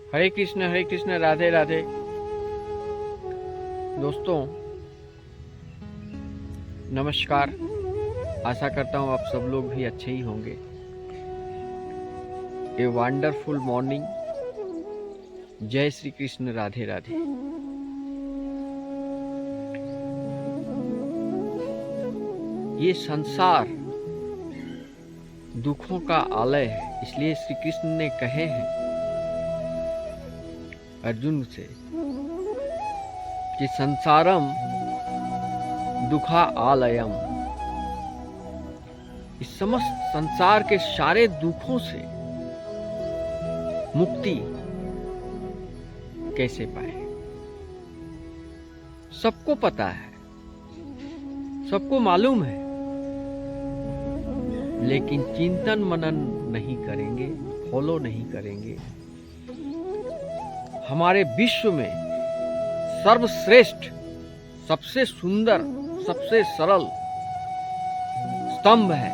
हरे कृष्ण, राधे राधे। दोस्तों नमस्कार। आशा करता हूँ आप सब लोग भी अच्छे ही होंगे। A wonderful morning. जय श्री कृष्ण, राधे राधे। ये संसार दुखों का आलय है, इसलिए श्री कृष्ण ने कहे हैं अर्जुन से कि संसारम दुखा आलयम। इस समस्त संसार के सारे दुखों से मुक्ति कैसे पाए। सबको पता है, सबको मालूम है, लेकिन चिंतन मनन नहीं करेंगे, फॉलो नहीं करेंगे। हमारे विश्व में सर्वश्रेष्ठ, सबसे सुंदर, सबसे सरल स्तंभ है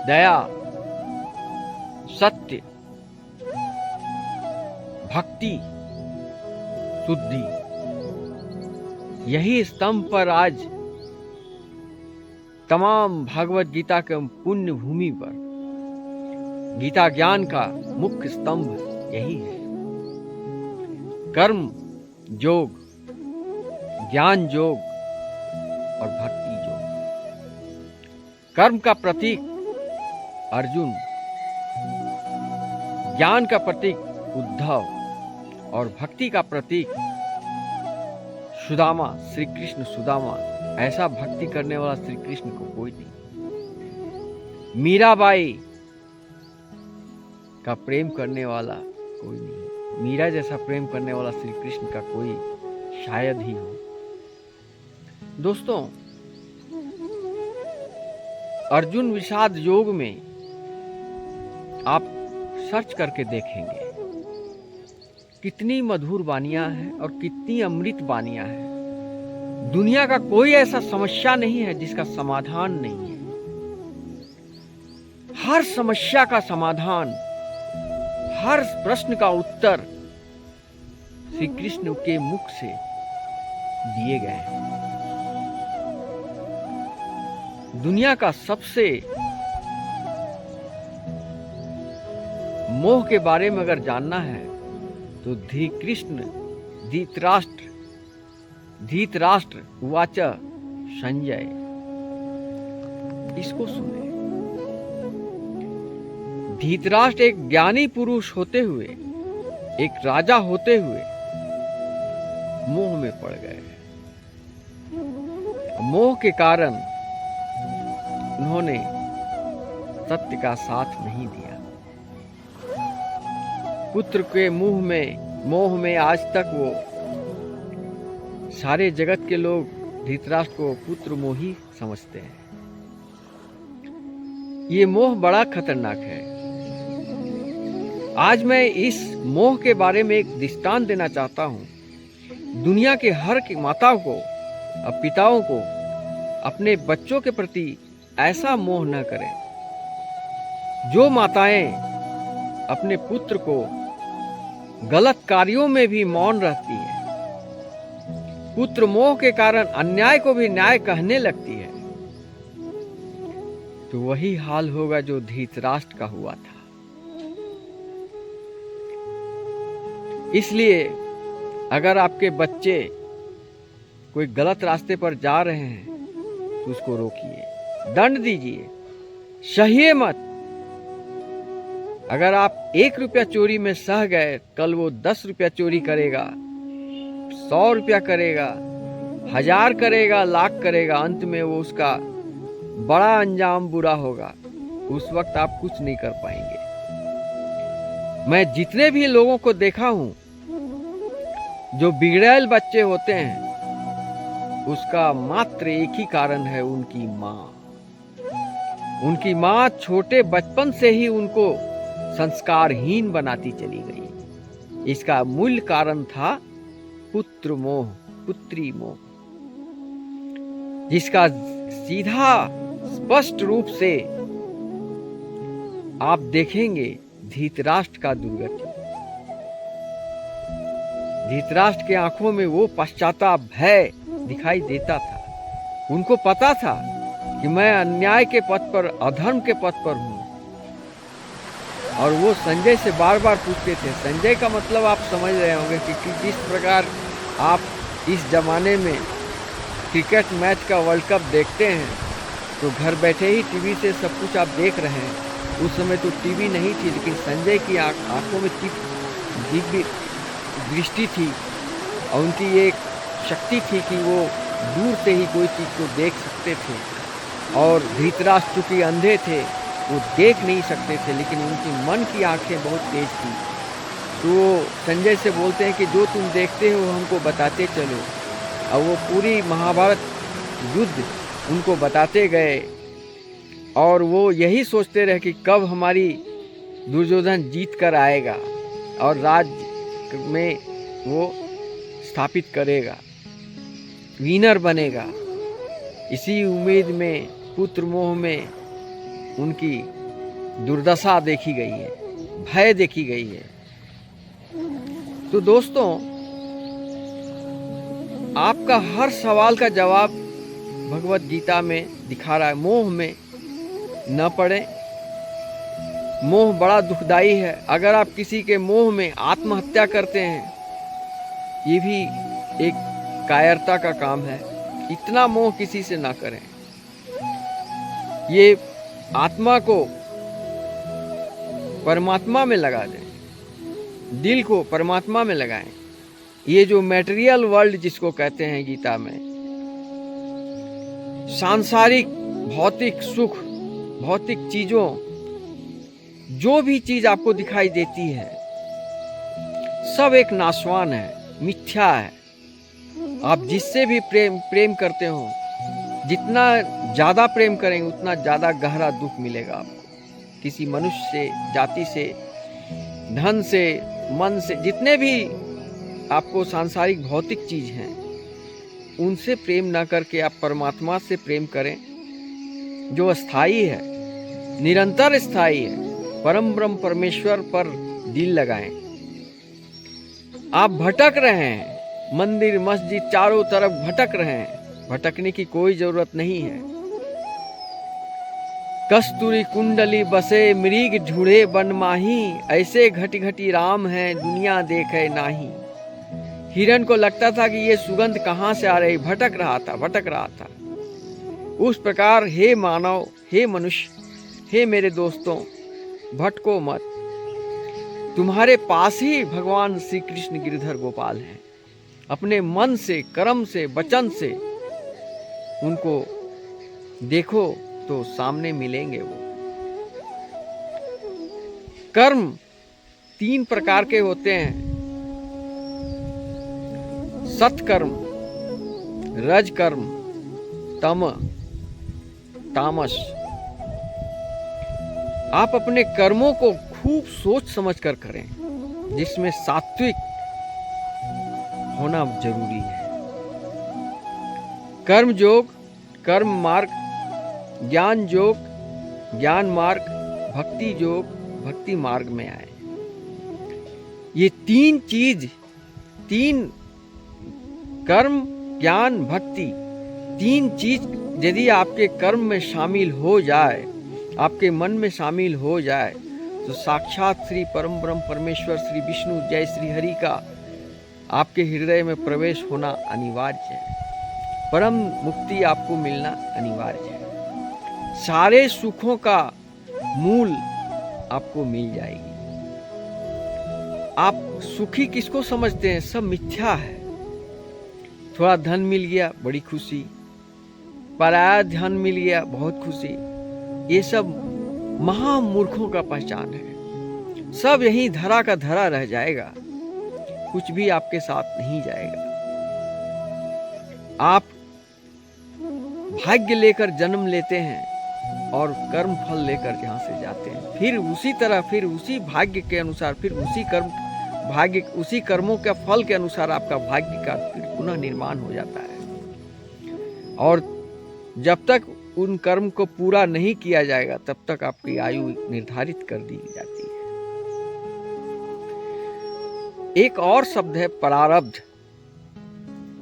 दया, सत्य, भक्ति, शुद्धि। यही स्तंभ पर आज तमाम भागवत गीता के पुण्य भूमि पर गीता ज्ञान का मुख्य स्तंभ यही है। कर्म योग, ज्ञान योग और भक्ति योग। कर्म का प्रतीक अर्जुन, ज्ञान का प्रतीक उद्धव और भक्ति का प्रतीक सुदामा, श्री कृष्ण सुदामा। ऐसा भक्ति करने वाला श्री कृष्ण को कोई नहीं। मीराबाई का प्रेम करने वाला कोई नहीं। मीरा जैसा प्रेम करने वाला श्री कृष्ण का कोई शायद ही हो। दोस्तों, अर्जुन विषाद योग में आप सर्च करके देखेंगे कितनी मधुर वानियां हैं और कितनी अमृत वानियां हैं। दुनिया का कोई ऐसा समस्या नहीं है जिसका समाधान नहीं है। हर समस्या का समाधान, हर प्रश्न का उत्तर श्री कृष्ण के मुख से दिए गए हैं। दुनिया का सबसे मोह के बारे में अगर जानना है तो धृतराष्ट्र उवाच संजय, इसको सुने। धृतराष्ट्र एक ज्ञानी पुरुष होते हुए, एक राजा होते हुए मोह में पड़ गए। मोह के कारण उन्होंने सत्य का साथ नहीं दिया। पुत्र के मोह में आज तक वो सारे जगत के लोग धृतराष्ट्र को पुत्र मोही समझते हैं। ये मोह बड़ा खतरनाक है। आज मैं इस मोह के बारे में एक दृष्टांत देना चाहता हूं। दुनिया के हर की माताओं को और पिताओं को अपने बच्चों के प्रति ऐसा मोह न करें। जो माताएं अपने पुत्र को गलत कार्यों में भी मौन रहती है, पुत्र मोह के कारण अन्याय को भी न्याय कहने लगती है, तो वही हाल होगा जो धृतराष्ट्र का हुआ था। इसलिए अगर आपके बच्चे कोई गलत रास्ते पर जा रहे हैं तो उसको रोकिए, दंड दीजिए, सहिए मत। अगर आप 1 रुपया चोरी में सह गए, कल वो 10 रुपया चोरी करेगा, 100 रुपया करेगा, 1000 करेगा, लाख करेगा। अंत में वो उसका बड़ा अंजाम बुरा होगा। उस वक्त आप कुछ नहीं कर पाएंगे। मैं जितने भी लोगों को देखा हूं जो बिगड़ैल बच्चे होते हैं, उसका मात्र एक ही कारण है, उनकी माँ। उनकी माँ छोटे बचपन से ही उनको संस्कारहीन बनाती चली गई। इसका मूल कारण था पुत्र मोह, पुत्री मोह, जिसका सीधा स्पष्ट रूप से आप देखेंगे धृतराष्ट्र का दुर्गति। धृतराष्ट्र के आंखों में वो पश्चाताप, भय दिखाई देता था। उनको पता था कि मैं अन्याय के पथ पर, अधर्म के पथ पर हूं। और वो संजय से बार बार पूछते थे। संजय का मतलब आप समझ रहे होंगे कि जिस प्रकार आप इस जमाने में क्रिकेट मैच का वर्ल्ड कप देखते हैं तो घर बैठे ही टीवी से सब कुछ आप देख रहे हैं। उस समय तो टीवी नहीं थी, लेकिन संजय की आंखों में दिव्य दृष्टि थी और उनकी एक शक्ति थी कि वो दूर से ही कोई चीज़ को देख सकते थे। और धृतराष्ट्र चूंकि अंधे थे, वो देख नहीं सकते थे, लेकिन उनकी मन की आंखें बहुत तेज थी। तो वो संजय से बोलते हैं कि जो तुम देखते हो हमको बताते चलो। और वो पूरी महाभारत युद्ध उनको बताते गए और वो यही सोचते रहे कि कब हमारी दुर्योधन जीत कर आएगा और राज्य में वो स्थापित करेगा, विनर बनेगा। इसी उम्मीद में, पुत्र मोह में उनकी दुर्दशा देखी गई है, भय देखी गई है। तो दोस्तों, आपका हर सवाल का जवाब भगवत गीता में दिखा रहा है। मोह में न पड़े। मोह बड़ा दुखदाई है। अगर आप किसी के मोह में आत्महत्या करते हैं, ये भी एक कायरता का काम है। इतना मोह किसी से ना करें। ये आत्मा को परमात्मा में लगा दें, दिल को परमात्मा में लगाएं। ये जो मटेरियल वर्ल्ड जिसको कहते हैं गीता में, सांसारिक भौतिक सुख, भौतिक चीजों, जो भी चीज आपको दिखाई देती है सब एक नाशवान है, मिथ्या है। आप जिससे भी प्रेम करते हो, जितना ज्यादा प्रेम करेंगे उतना ज्यादा गहरा दुख मिलेगा आपको। किसी मनुष्य से, जाति से, धन से, मन से, जितने भी आपको सांसारिक भौतिक चीज हैं, उनसे प्रेम ना करके आप परमात्मा से प्रेम करें, जो स्थायी है, निरंतर स्थायी है। परम ब्रह्म परमेश्वर पर दिल लगाएं। आप भटक रहे हैं, मंदिर मस्जिद चारों तरफ भटक रहे हैं। भटकने की कोई जरूरत नहीं है। कस्तूरी कुंडली बसे मृग ढूढ़े बन माही, ऐसे घटी घटी राम है दुनिया देखे नाही। हिरण को लगता था कि ये सुगंध कहाँ से आ रही, भटक रहा था। उस प्रकार हे मानव, हे मनुष्य, हे मेरे दोस्तों, भटको मत। तुम्हारे पास ही भगवान श्री कृष्ण गिरधर गोपाल हैं। अपने मन से, कर्म से, वचन से उनको देखो तो सामने मिलेंगे वो। कर्म 3 प्रकार के होते हैं। सत्कर्म, रजकर्म, तामस। आप अपने कर्मों को खूब सोच समझ कर करें, जिसमें सात्विक होना जरूरी है। कर्म योग, कर्म मार्ग, ज्ञान योग, ज्ञान मार्ग, भक्ति योग, भक्ति मार्ग में आए। ये 3 चीज, 3 कर्म, ज्ञान, भक्ति, 3 चीज यदि आपके कर्म में शामिल हो जाए, आपके मन में शामिल हो जाए, तो साक्षात श्री परम ब्रह्म परमेश्वर श्री विष्णु जय श्री हरि का आपके हृदय में प्रवेश होना अनिवार्य है। परम मुक्ति आपको मिलना अनिवार्य है। सारे सुखों का मूल आपको मिल जाएगी। आप सुखी किसको समझते हैं? सब मिथ्या है। थोड़ा धन मिल गया, बड़ी खुशी। पराया धन मिल गया, बहुत खुशी। ये सब महामूर्खों का पहचान है। सब यही धरा का धरा रह जाएगा, कुछ भी आपके साथ नहीं जाएगा। आप भाग्य लेकर जन्म लेते हैं और कर्म फल लेकर जहां से जाते हैं, फिर उसी तरह, फिर उसी भाग्य के अनुसार, फिर उसी उसी कर्मों के फल के अनुसार आपका भाग्य का फिर पुनः निर्माण हो जाता है। और जब तक उन कर्म को पूरा नहीं किया जाएगा, तब तक आपकी आयु निर्धारित कर दी जाती है। एक और शब्द है प्रारब्ध।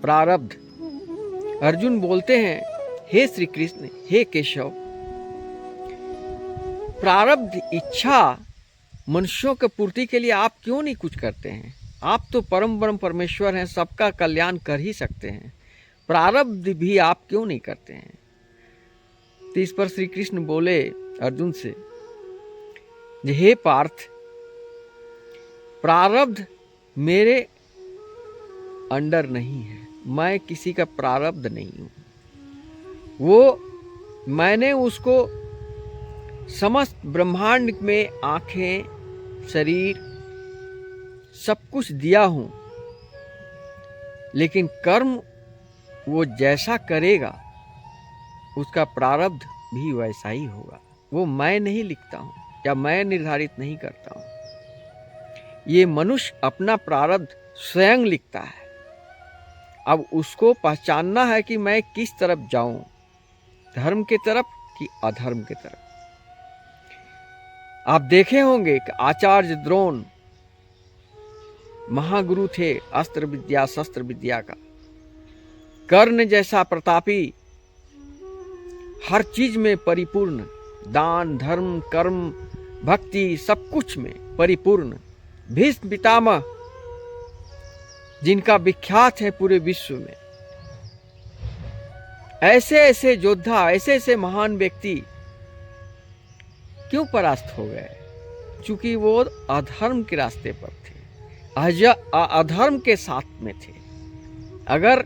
प्रारब्ध। अर्जुन बोलते हैं, हे श्री कृष्ण, हे केशव, प्रारब्ध इच्छा मनुष्यों के पूर्ति के लिए आप क्यों नहीं कुछ करते हैं? आप तो परम ब्रह्म परमेश्वर हैं, सबका कल्याण कर ही सकते हैं, प्रारब्ध भी आप क्यों नहीं करते हैं? तो इस पर श्री कृष्ण बोले अर्जुन से, हे पार्थ, प्रारब्ध मेरे अंडर नहीं है, मैं किसी का प्रारब्ध नहीं हूं। वो मैंने उसको समस्त ब्रह्मांड में आंखें, शरीर, सब कुछ दिया हूं, लेकिन कर्म वो जैसा करेगा उसका प्रारब्ध भी वैसा ही होगा। वो मैं नहीं लिखता हूं या मैं निर्धारित नहीं करता हूं। ये मनुष्य अपना प्रारब्ध स्वयं लिखता है। अब उसको पहचानना है कि मैं किस तरफ जाऊं, धर्म के तरफ कि अधर्म के तरफ। आप देखे होंगे कि आचार्य द्रोण महागुरु थे अस्त्र विद्या शस्त्र विद्या का। कर्ण जैसा प्रतापी, हर चीज में परिपूर्ण, दान धर्म कर्म भक्ति सब कुछ में परिपूर्ण। भीष्म पितामह जिनका विख्यात है पूरे विश्व में। ऐसे ऐसे योद्धा, ऐसे ऐसे महान व्यक्ति क्यों परास्त हो गए? चूंकि वो अधर्म के रास्ते पर थे, अधर्म के साथ में थे। अगर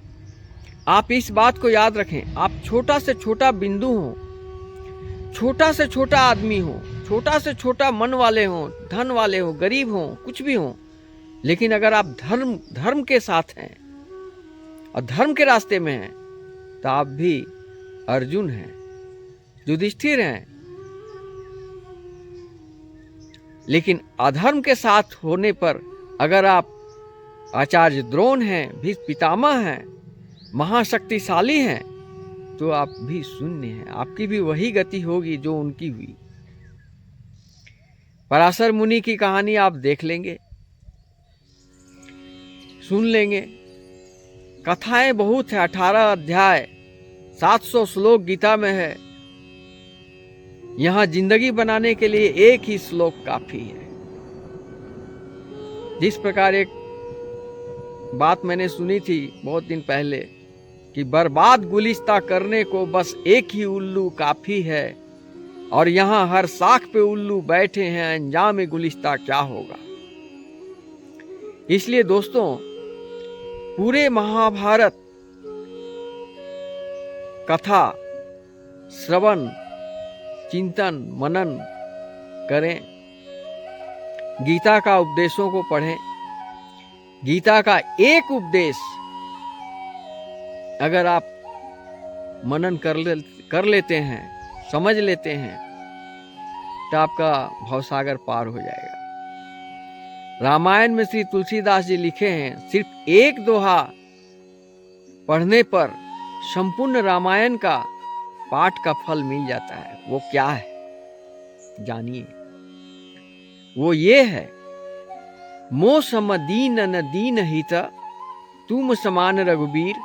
आप इस बात को याद रखें, आप छोटा से छोटा बिंदु हो, छोटा से छोटा आदमी हो, छोटा से छोटा मन वाले हो, धन वाले हो, गरीब हो, कुछ भी हो, लेकिन अगर आप धर्म के साथ हैं और धर्म के रास्ते में हैं तो आप भी अर्जुन हैं, युधिष्ठिर हैं। लेकिन अधर्म के साथ होने पर अगर आप आचार्य द्रोण हैं, भीष्म पितामह हैं, महाशक्तिशाली हैं, तो आप भी शून्य हैं। आपकी भी वही गति होगी जो उनकी हुई। पराशर मुनि की कहानी आप देख लेंगे, सुन लेंगे। कथाएं बहुत है, 18 अध्याय, 700 श्लोक गीता में है। यहां जिंदगी बनाने के लिए एक ही श्लोक काफी है। जिस प्रकार एक बात मैंने सुनी थी बहुत दिन पहले कि बर्बाद गुलिस्ता करने को बस एक ही उल्लू काफी है, और यहां हर साख पे उल्लू बैठे हैं, अंजाम गुलिस्ता क्या होगा। इसलिए दोस्तों, पूरे महाभारत कथा श्रवण चिंतन मनन करें, गीता का उपदेशों को पढ़ें। गीता का एक उपदेश अगर आप मनन कर लेते हैं, समझ लेते हैं, तो आपका भवसागर पार हो जाएगा। रामायण में श्री तुलसीदास जी लिखे हैं, सिर्फ एक दोहा पढ़ने पर संपूर्ण रामायण का पाठ का फल मिल जाता है। वो क्या है जानिए। वो ये है, मो सम दीन न दीन हित, तुम समान रघुबीर,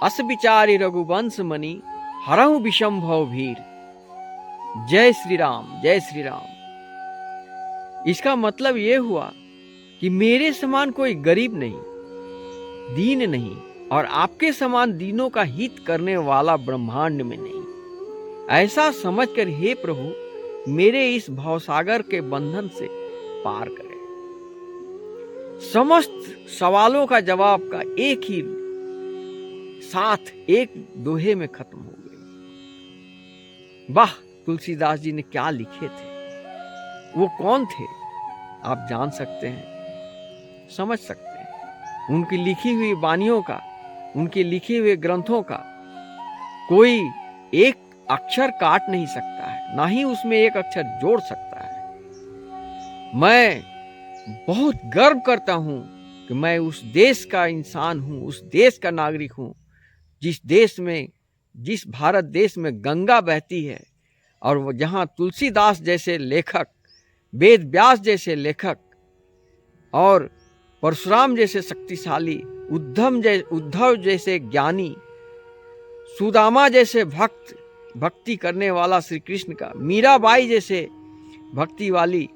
अस विचारी रघुवंश मणि, हरहु विषम भव भीर। जय श्री राम, जय श्री राम। इसका मतलब ये हुआ कि मेरे समान कोई गरीब नहीं, दीन नहीं, और आपके समान दीनों का हित करने वाला ब्रह्मांड में नहीं। ऐसा समझकर हे प्रभु मेरे इस भवसागर के बंधन से पार करें। समस्त सवालों का जवाब का एक ही साथ एक दोहे में खत्म हो गई। वाह, तुलसीदास जी ने क्या लिखे थे। वो कौन थे आप जान सकते हैं, समझ सकते हैं। उनकी लिखी हुई वाणियों का, उनके लिखे हुए ग्रंथों का कोई एक अक्षर काट नहीं सकता है, ना ही उसमें एक अक्षर जोड़ सकता है। मैं बहुत गर्व करता हूं कि मैं उस देश का इंसान हूं, उस देश का नागरिक हूं जिस देश में, जिस भारत देश में गंगा बहती है, और जहां तुलसीदास जैसे लेखक, वेद व्यास जैसे लेखक और परशुराम जैसे शक्तिशाली, उद्धव जैसे ज्ञानी, सुदामा जैसे भक्ति करने वाला श्री कृष्ण का, मीराबाई जैसे भक्ति वाली,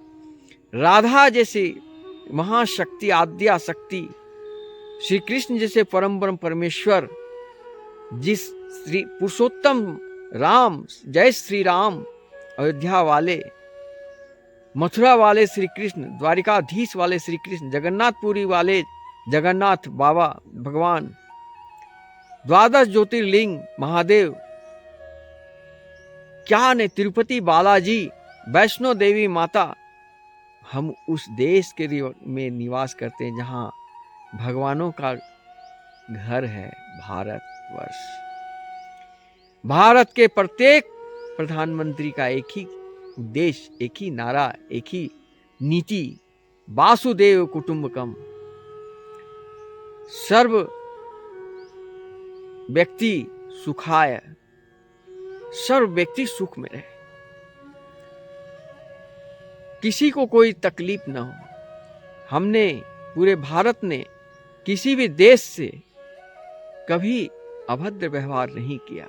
राधा जैसे महाशक्ति, आद्या शक्ति, श्री कृष्ण जैसे परम परमेश्वर, जिस श्री पुरुषोत्तम राम, जय श्री राम, अयोध्या वाले, मथुरा वाले श्री कृष्ण, द्वारिकाधीश वाले श्री कृष्ण, जगन्नाथपुरी वाले जगन्नाथ बाबा भगवान, द्वादश ज्योतिर्लिंग महादेव, क्या ने तिरुपति बालाजी, वैष्णो देवी माता। हम उस देश के में निवास करते हैं जहां भगवानों का घर है, भारतवर्ष। भारत के प्रत्येक प्रधानमंत्री का एक ही उद्देश्य, एक ही नारा, एक ही नीति, वासुदेव कुटुंबकम। सर्व व्यक्ति सुखाय, सर्व व्यक्ति सुख में रहे, किसी को कोई तकलीफ न हो। हमने, पूरे भारत ने किसी भी देश से कभी अभद्र व्यवहार नहीं किया,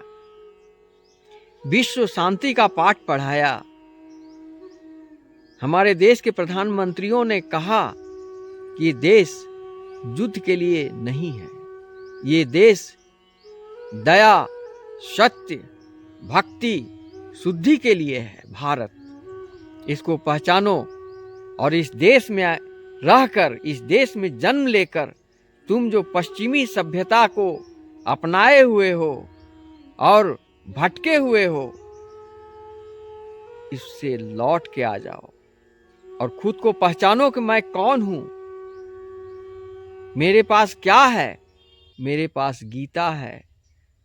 विश्व शांति का पाठ पढ़ाया। हमारे देश के प्रधानमंत्रियों ने कहा कि ये देश युद्ध के लिए नहीं है, ये देश दया, सत्य, भक्ति, शुद्धि के लिए है। भारत, इसको पहचानो और इस देश में रहकर, इस देश में जन्म लेकर तुम जो पश्चिमी सभ्यता को अपनाए हुए हो और भटके हुए हो, इससे लौट के आ जाओ और खुद को पहचानो कि मैं कौन हूं, मेरे पास क्या है। मेरे पास गीता है,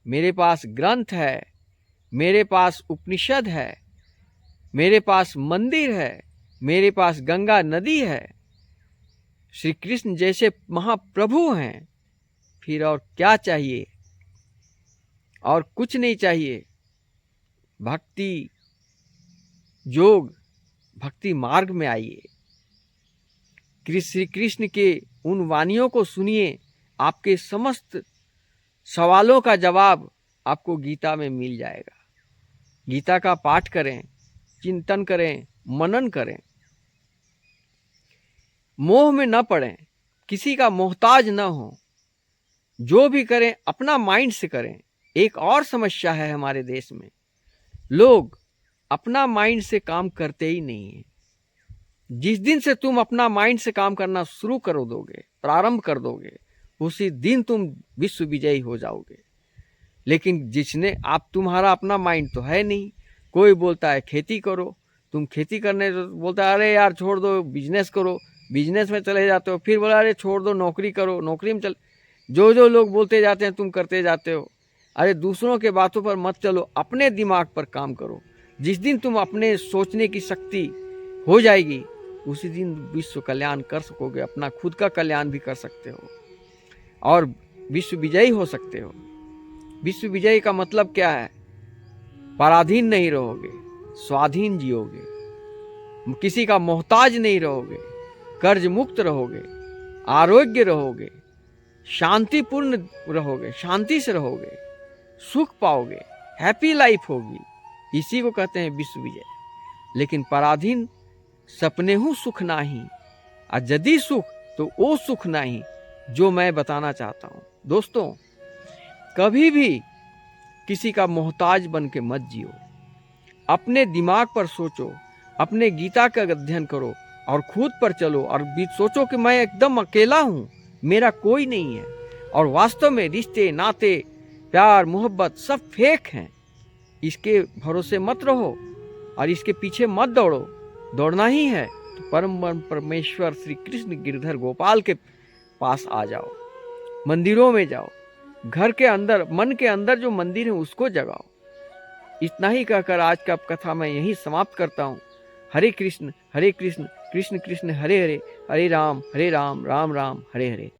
मेरे पास ग्रंथ है, मेरे पास उपनिषद है, मेरे पास मंदिर है, मेरे पास गंगा नदी है, श्री कृष्ण जैसे महाप्रभु हैं। फिर और क्या चाहिए? और कुछ नहीं चाहिए। भक्ति योग, भक्ति मार्ग में आइए, श्री कृष्ण के उन वाणियों को सुनिए, आपके समस्त सवालों का जवाब आपको गीता में मिल जाएगा। गीता का पाठ करें, चिंतन करें, मनन करें, मोह में न पड़ें, किसी का मोहताज न हो, जो भी करें अपना माइंड से करें। एक और समस्या है हमारे देश में, लोग अपना माइंड से काम करते ही नहीं है। जिस दिन से तुम अपना माइंड से काम करना शुरू कर दोगे, प्रारंभ कर दोगे, उसी दिन तुम विश्व विजयी हो जाओगे। लेकिन तुम्हारा अपना माइंड तो है नहीं। कोई बोलता है खेती करो, तुम खेती करने बोलता है अरे यार छोड़ दो, बिजनेस करो, बिजनेस में चले जाते हो। फिर बोला अरे छोड़ दो, नौकरी करो, नौकरी में जो लोग बोलते जाते हैं तुम करते जाते हो। अरे दूसरों के बातों पर मत चलो, अपने दिमाग पर काम करो। जिस दिन तुम अपने सोचने की शक्ति हो जाएगी, उसी दिन विश्व कल्याण कर सकोगे, अपना खुद का कल्याण भी कर सकते हो और विश्व विजयी हो सकते हो। विश्व विजयी का मतलब क्या है? पराधीन नहीं रहोगे, स्वाधीन जियोगे, किसी का मोहताज नहीं रहोगे, कर्ज मुक्त रहोगे, आरोग्य रहोगे, शांतिपूर्ण रहोगे, शांति से रहोगे, सुख पाओगे, हैप्पी लाइफ होगी। इसी को कहते हैं विश्व विजय। लेकिन पराधीन सपने हूं सुख नाही, और यदि सुख तो वो सुख नहीं जो मैं बताना चाहता हूं। दोस्तों, कभी भी किसी का मोहताज बन के मत जियो। अपने दिमाग पर सोचो, अपने गीता का अध्ययन करो और खुद पर चलो और सोचो कि मैं एकदम अकेला हूं, मेरा कोई नहीं है। और वास्तव में रिश्ते, नाते, प्यार, मोहब्बत सब फेक हैं। इसके भरोसे मत रहो और इसके पीछे मत दौड़ो। दौड़ना ही है तो परम परमेश्वर श्री कृष्ण गिरधर गोपाल के पास आ जाओ, मंदिरों में जाओ, घर के अंदर, मन के अंदर जो मंदिर है उसको जगाओ। इतना ही कहकर आज का कथा मैं यही समाप्त करता हूँ। हरे कृष्ण कृष्ण कृष्ण हरे हरे, हरे राम राम राम हरे हरे।